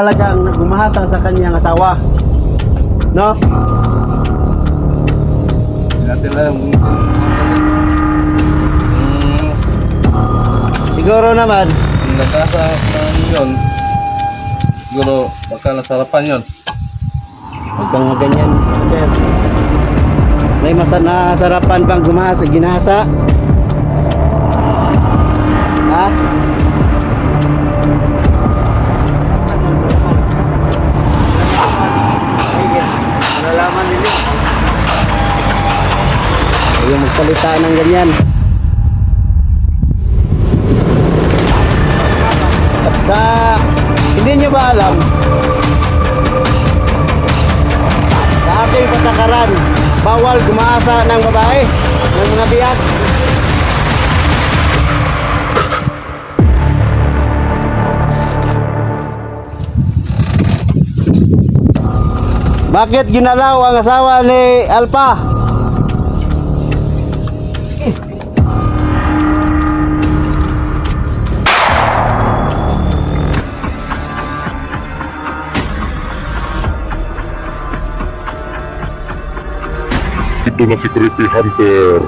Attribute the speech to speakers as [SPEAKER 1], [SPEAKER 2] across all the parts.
[SPEAKER 1] Talagang gumahasa sa kanyang asawa. No?
[SPEAKER 2] Natin lang.
[SPEAKER 1] Siguro naman,
[SPEAKER 2] Ang nagkasa ng yun, siguro baka nasarapan yun.
[SPEAKER 1] huwag kang ganyan. May nasarapan bang gumahasa, ginahasa? Ha? Malalaman ninyo. Ayaw magsalita ng ganyan. At sa hindi nyo ba alam, sa aking patakaran, bawal gumasa ng babae, ng mga biyak. Bakit ginalaw ang asawa ni Alpha?
[SPEAKER 3] Ito na security hunter.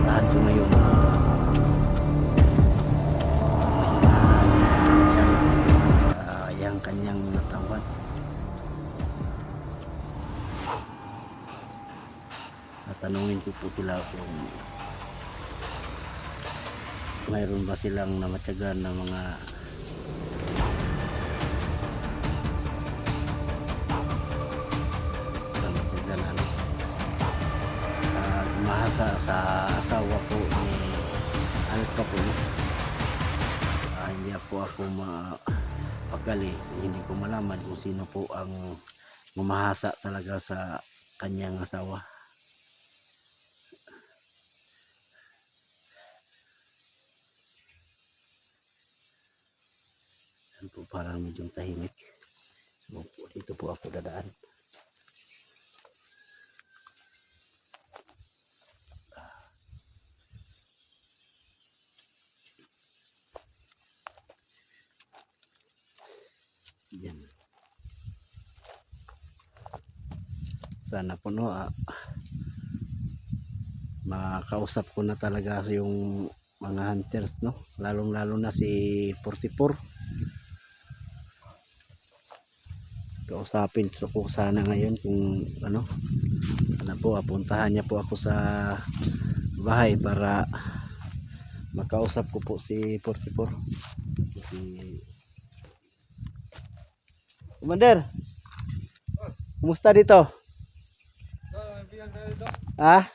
[SPEAKER 1] Tahan ko ngayon mahinaan siya sa yang kanyang natawan. Tatanungin ko po sila kung mayroon ba silang namatyagan ng mga namatyagan gumahasa sa asawa po ni Alpha po, no? Hindi ako mapakali, hindi ko malaman kung sino po ang gumahasa talaga sa kanyang asawa. Yan po, parang medyo tahimik. So, dito po ako dadaan. Yan. Sana po, no, makausap ko na talaga yung mga hunters, no, lalong lalo na si 44. Kausapin ko sana ngayon kung ano po, apuntahan niya po ako sa bahay para makausap ko po si 44. Si Commander, kumusta dito? Ha?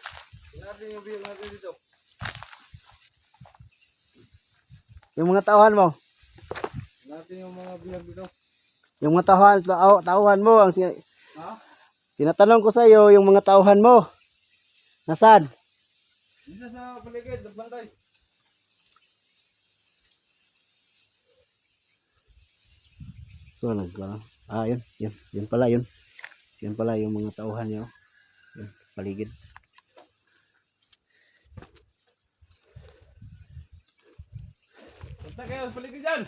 [SPEAKER 1] Yung mga tauhan mo?
[SPEAKER 2] Natin yung mga biyag dito.
[SPEAKER 1] Yung mga tauhan mo ang
[SPEAKER 2] Ha?
[SPEAKER 1] tinatanong ko sa iyo, yung mga tauhan mo nasaan?
[SPEAKER 2] Dito sa paligid, nagbantay.
[SPEAKER 1] So yun pala yun. Yun pala yung mga tauhan niyo. Yun, paligid.
[SPEAKER 2] Punta kayo sa paligid dyan.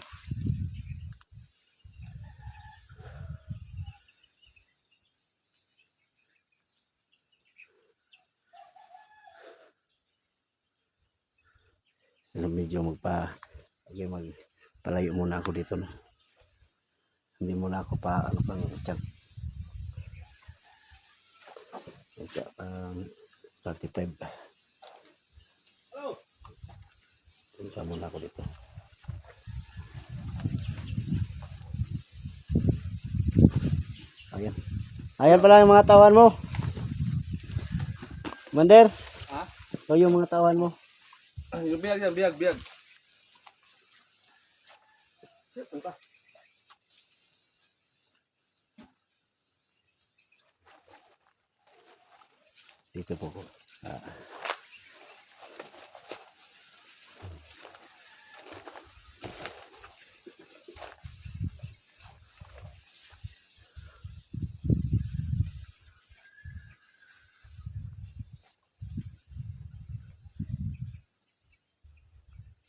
[SPEAKER 1] So, medyo magpalayo muna ako dito, no. Hindi muna ako pa pang check. Pang 35.
[SPEAKER 2] Hello.
[SPEAKER 1] Punta muna ako dito. Ayan. Ayan pala yung mga tauhan mo. Commander.
[SPEAKER 2] Ha?
[SPEAKER 1] Ito yung mga tauhan mo.
[SPEAKER 2] Yung biyag yan, biyag, biyag.
[SPEAKER 1] Dito po po.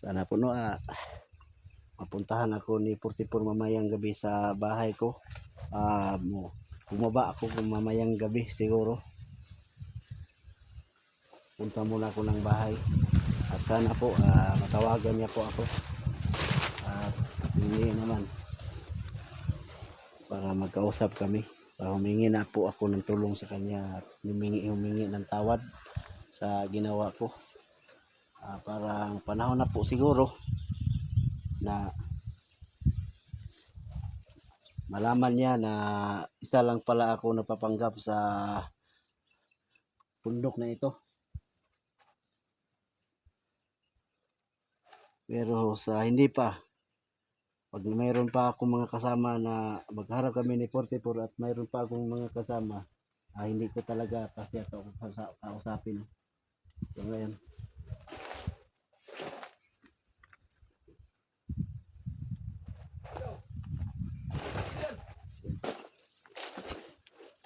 [SPEAKER 1] Sana po no, mapuntahan ako ni 44 mamayang gabi sa bahay ko. Bumaba ako kung mamayang gabi siguro. Punta muna ako ng bahay. At sana po matawagan niya po ako. At hindi naman para magkausap kami. Para humingi na po ako ng tulong sa kanya at humingi ng tawad sa ginawa ko. Parang panahon na po siguro na malaman niya na isa lang pala ako napapanggap sa bundok na ito. Pero sa hindi pa, pag mayroon pa akong mga kasama na magharap kami ni 44 at mayroon pa akong mga kasama, hindi ko talaga kasi ito kausapin. So ngayon,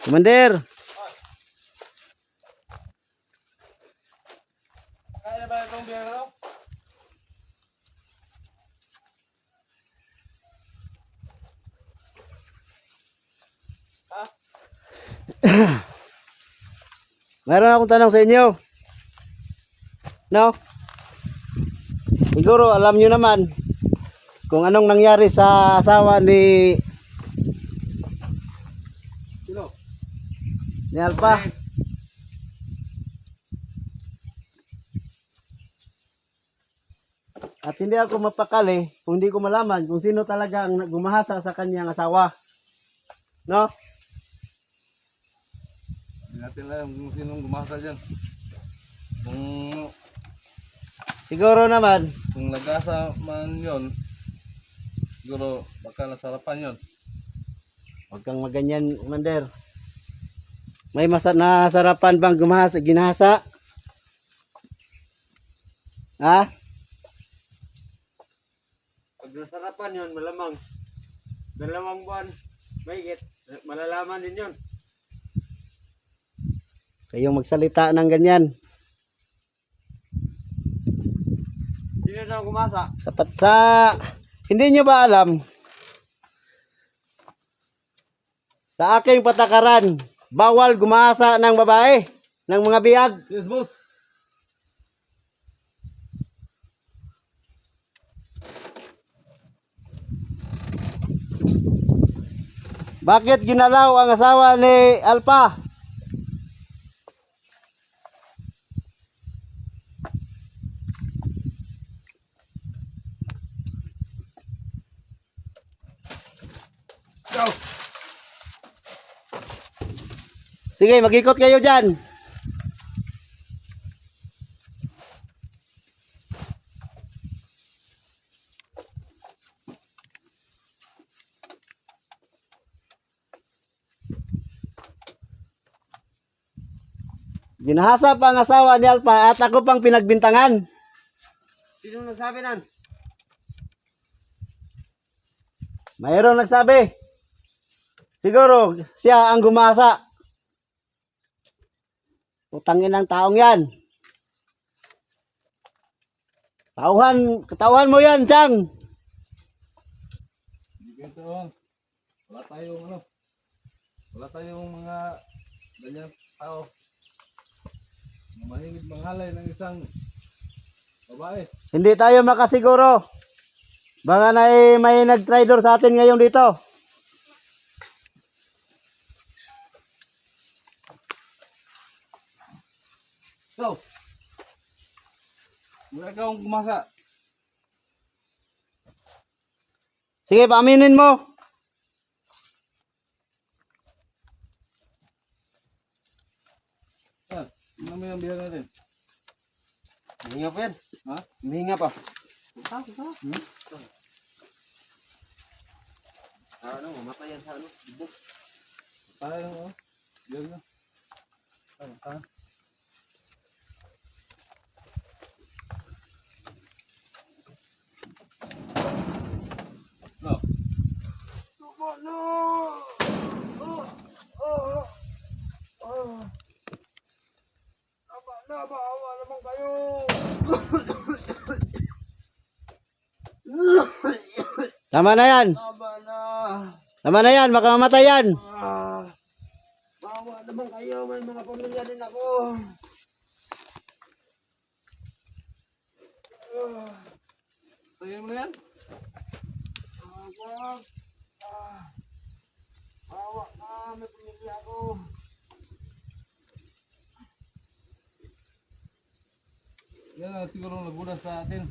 [SPEAKER 1] Commander!
[SPEAKER 2] Kaya na ba itong biyag na to?
[SPEAKER 1] Mayroon akong tanong sa inyo. No? Siguro alam nyo naman kung anong nangyari sa asawa ni
[SPEAKER 2] Sino?
[SPEAKER 1] Alpha. At hindi ako mapakali kung hindi ko malaman kung sino talaga ang gumahasa sa kanyang asawa. No?
[SPEAKER 2] Hindi natin alam kung sinong gumasa dyan.
[SPEAKER 1] Siguro naman,
[SPEAKER 2] Kung nagasa man yun, siguro baka nasarapan yun.
[SPEAKER 1] huwag kang maganyan, Commander. May nasarapan bang ginahasa? Ha? Pag nasarapan yun, malamang. Dalawang buwan, mahigit. Malalaman din yun. Kayong magsalita ng ganyan. Sino na gumasa? Sapat sa... Hindi nyo ba alam? Sa aking patakaran, bawal gumasa ng babae, ng mga biyag.
[SPEAKER 2] Yes, boss.
[SPEAKER 1] Bakit ginalaw ang asawa ni Alpha?
[SPEAKER 2] Go!
[SPEAKER 1] Sige, mag-ikot kayo dyan. Ginahasa pa ang asawa ni Alpha at ako pang pinagbintangan. Sino nagsabi nan? Mayroong nagsabi. Siguro siya ang gumasa. Utangin ng taong yan. Katauhan mo yan, Chang.
[SPEAKER 2] Hindi ganito. Wala tayong mga ganyan tao. Mahingid manghalay ng isang babae.
[SPEAKER 1] Hindi tayo makasiguro. Baka na may nag-traitor sa atin ngayon dito.
[SPEAKER 2] So, wala kang gumasa.
[SPEAKER 1] Sige, paaminin mo.
[SPEAKER 2] Yan, ano mo yung biyag natin?
[SPEAKER 1] Hindi nga po yan.
[SPEAKER 2] Ha?
[SPEAKER 1] Humihinga pa. Ano, mamatayan sa ano? Bubog.
[SPEAKER 2] Tayo oh. Diyan na. Ah. No.
[SPEAKER 1] Tama na yan. Tama na yan, baka mamatay yan.
[SPEAKER 4] Bawa naman kayo, may mga pamilya din ako.
[SPEAKER 2] Tayo mo na yan.
[SPEAKER 4] Wag. Bawa ka, may pamilya ako.
[SPEAKER 2] Yan ang siguro nagunas sa atin.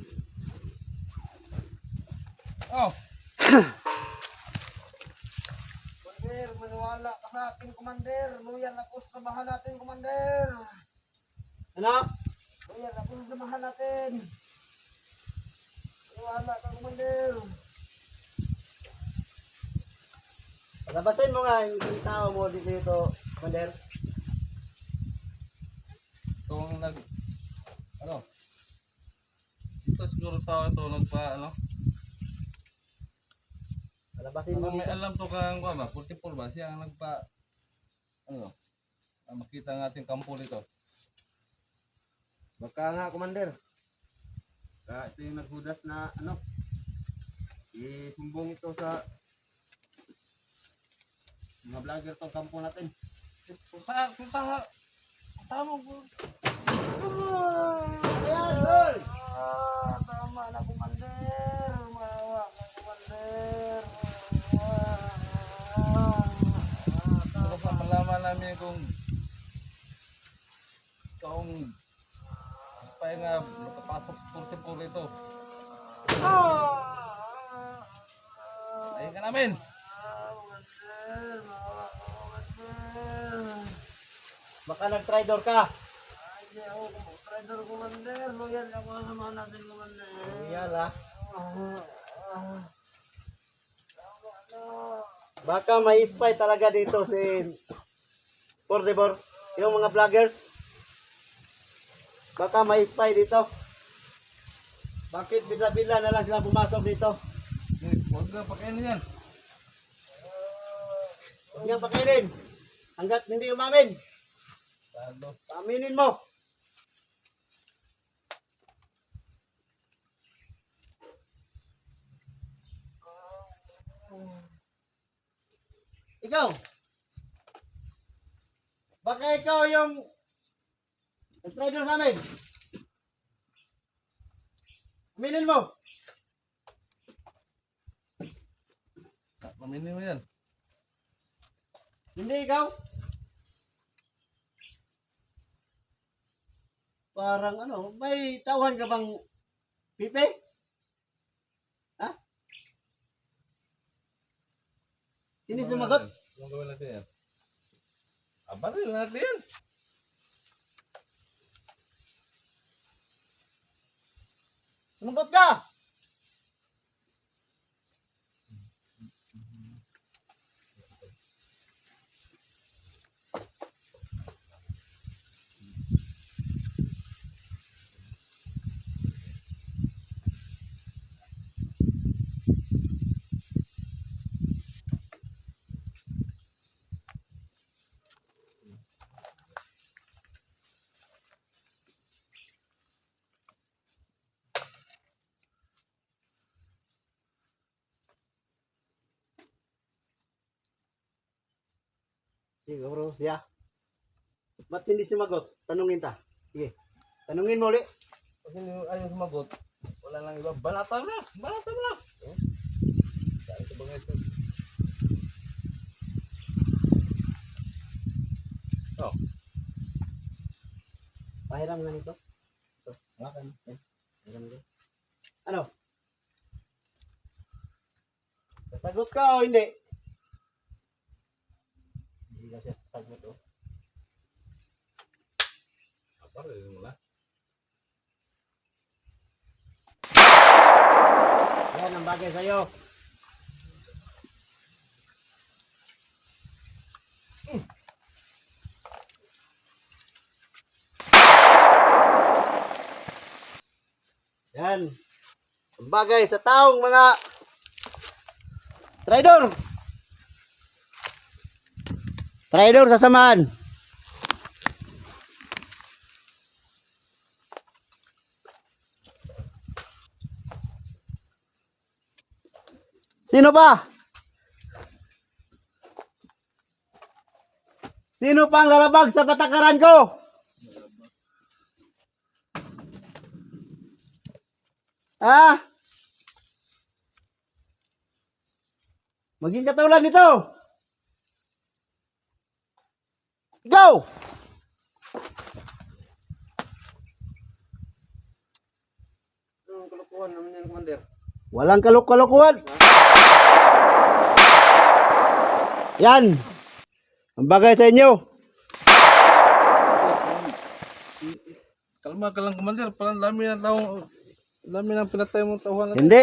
[SPEAKER 2] Oh!
[SPEAKER 4] Commander, maniwala ka sa akin, Commander. Loyal ako sa samahan natin, Commander.
[SPEAKER 1] Ano?
[SPEAKER 4] Loyal ako sa samahan natin. Maniwala ka, Commander.
[SPEAKER 1] Labasin mo nga yung tao mo dito, Commander.
[SPEAKER 2] Itong ano? Ito siguro tao ito ano?
[SPEAKER 1] Labasin mo
[SPEAKER 2] Ano may
[SPEAKER 1] dito.
[SPEAKER 2] alam to kang ba? 44 ba? Siya ang makita ng ating kampo dito.
[SPEAKER 1] Baka nga, Commander. Ito yung naghudas na ano. Isumbong ito sa mga vlogger tong kampo natin.
[SPEAKER 2] Punta mo.
[SPEAKER 4] Tama na, Commander. Mawa ka, Commander.
[SPEAKER 2] Basta malaman namin kung pa nga nakapasok sa 44 dito. Ayun ka namin.
[SPEAKER 4] Commander, mawa ka, Commander.
[SPEAKER 1] Baka nag-tridor ka.
[SPEAKER 4] Hindi ako trader, Commander. Loyal ako sa samahan natin, Commander.
[SPEAKER 1] Iyala.
[SPEAKER 4] Tama na.
[SPEAKER 1] Baka may spy talaga dito si Pordebor. Yung mga vloggers. Baka may spy dito. Bakit bila-bila na lang sila pumasok dito?
[SPEAKER 2] Huwag na pakainin yan.
[SPEAKER 1] Huwag niyang pakainin. Hanggat hindi umamin.
[SPEAKER 2] Sado.
[SPEAKER 1] Aminin mo. Ikaw. Baka ikaw yung nag-trader sa amin. Aminin mo.
[SPEAKER 2] Paminin mo yan.
[SPEAKER 1] Hindi ikaw. Parang ano, may tauhan ka bang pipe? Ha? Sino sumagot?
[SPEAKER 2] Anong gawin natin yan? Aba na yun natin yan.
[SPEAKER 1] Sumagot ka! Siguro siya. Ba't hindi sumagot? Tanungin ta. Sige. Tanungin mo ulit.
[SPEAKER 2] Pag hindi ayaw sumagot, wala lang iba. Balata mo na! Balata mo na! Saan ito ba guys? Oh,
[SPEAKER 1] Pahiram nga nito. Ito. Hawakan. Yan. Pahiram ko. Ano? Sasagot ka o hindi? Hindi na siya sasagot o.
[SPEAKER 2] apa rin mo na?
[SPEAKER 1] Yan ang bagay sa'yo. Yan. Ang bagay sa taong mga traidor. Traidor sa samahan. Sino pa? Sino pang lalabag sa patakaran ko? Ah? Maging katulad nito. Go!
[SPEAKER 4] Anong kalokohan naman yan, Commander?
[SPEAKER 1] Walang kalok-kalokuhan. Yan. Ang bagay sa inyo.
[SPEAKER 2] Kalma ka lang, Commander. Parang dami ng pinatay mong tauhan natin.
[SPEAKER 1] Hindi.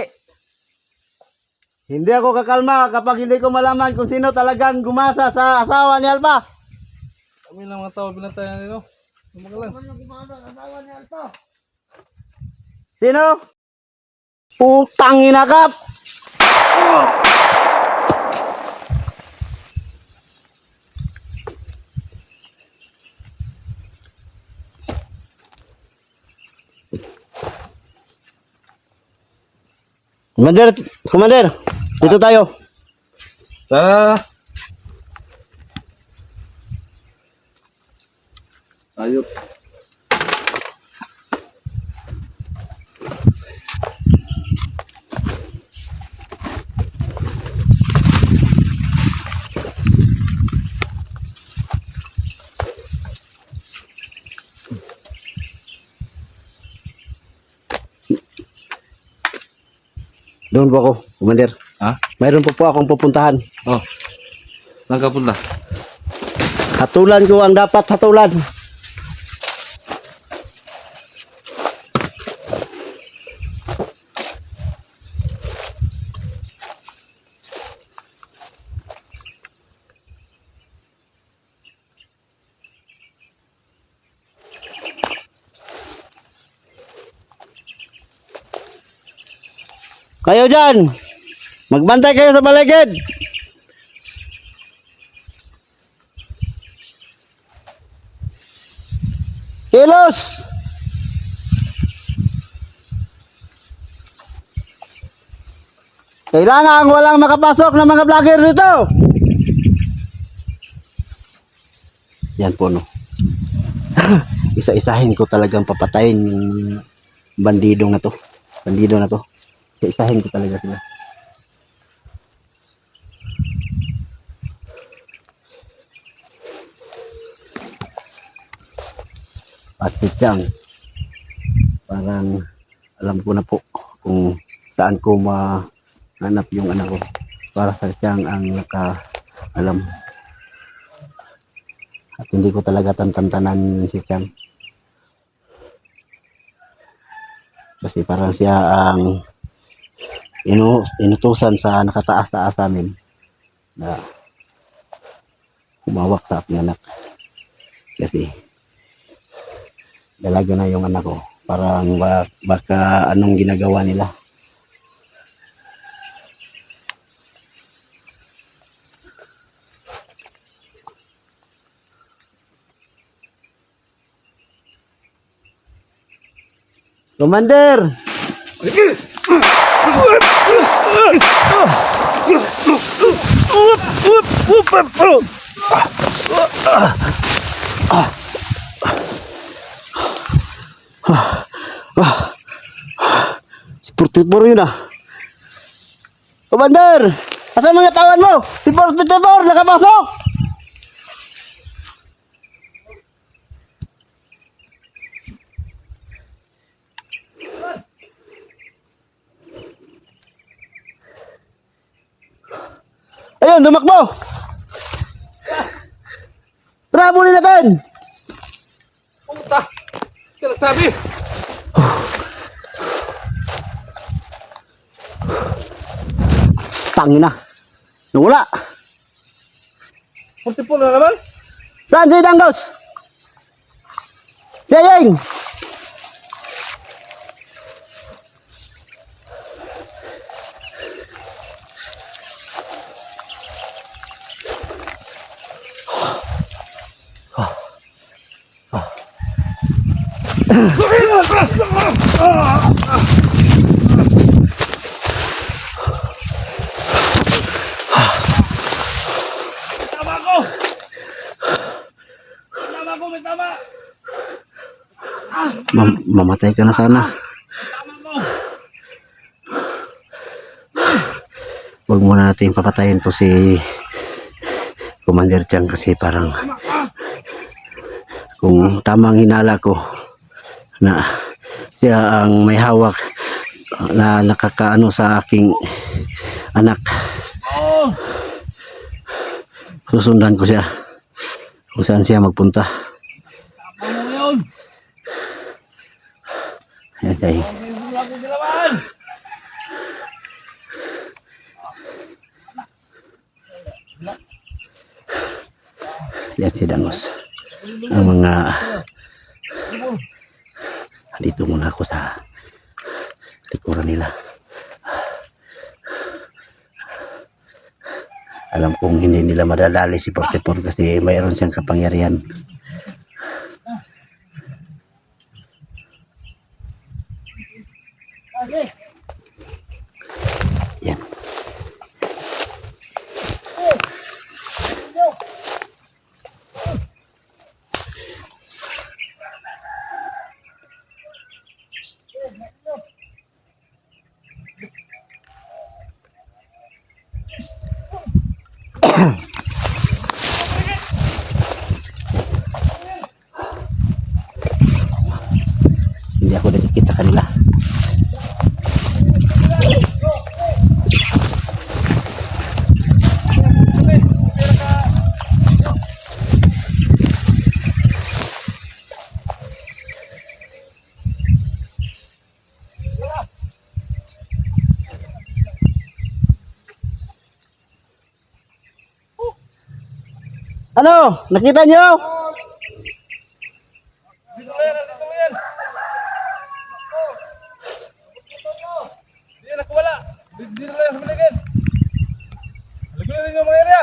[SPEAKER 1] Hindi ako kakalma kapag hindi ko malaman kung sino talagang gumasa sa asawa ni Alpha.
[SPEAKER 2] Kami lang mga tao pinatay na nilo. Kalma ka lang.
[SPEAKER 4] Ano yung gumana ang asawa ni Alpha?
[SPEAKER 1] Sino? Putang inakap. Commander, dito tayo.
[SPEAKER 2] Tara! Ayop.
[SPEAKER 1] Doon po ako, Commander.
[SPEAKER 2] Ha?
[SPEAKER 1] Mayroon po akong pupuntahan.
[SPEAKER 2] Oh. Saan ka punta?
[SPEAKER 1] Hatulan ko ang dapat hatulan. Kayo dyan, magbantay kayo sa paligid. Kilos! Kailangan walang makapasok ng mga vlogger dito. Yan po, no. Isa-isahin ko talagang papatayin yung bandidong na to. Bandido na to. Isa-isahin ko talaga sila. At siyang parang alam ko na po kung saan ko mahanap yung anak ko. Para sa siyang ang nakaalam. At hindi ko talaga tantanan si Chang. Kasi parang siya ang inutusan sa nakataas-taas amin na humawak sa aking anak. Kasi dalaga na yung anak ko. Parang baka anong ginagawa nila. Commander! Si 44 yun ah. Commander! Asan mga tawan mo? Si 44 nakapasok! Ayun, tumakbo! Tara, bulin natin!
[SPEAKER 2] Puta! Kaya sabi!
[SPEAKER 1] Tangina. Nawala.
[SPEAKER 2] 44 na naman.
[SPEAKER 1] Saan si Dangdos? Yayeng!
[SPEAKER 2] Tama ko! Tama ko, may tama!
[SPEAKER 1] Mamatay ka na sana.
[SPEAKER 2] Tama ko!
[SPEAKER 1] Huwag muna natin papatayin to si Commander Chang kasi parang kung tamang hinala ko na siya ang may hawak na nakakaano sa aking anak,
[SPEAKER 2] Oh!
[SPEAKER 1] susundan ko siya kung saan siya magpunta.
[SPEAKER 2] Tama mo yun!
[SPEAKER 1] Ayan tayo.
[SPEAKER 2] Wala ko ginawan!
[SPEAKER 1] Yan si Dangos. Ang mga dito muna ako sa likuran nila. Alam kong hindi nila madadali si 44 kasi mayroon siyang kapangyarihan. Yan. Hindi ako nakikita sa kanila. Ano? Nakita nyo?
[SPEAKER 2] Dito mo yan! Dito mo yan! Hindi, nakawala! Dito lang yan sa paligid! Lagunin ninyo mga area!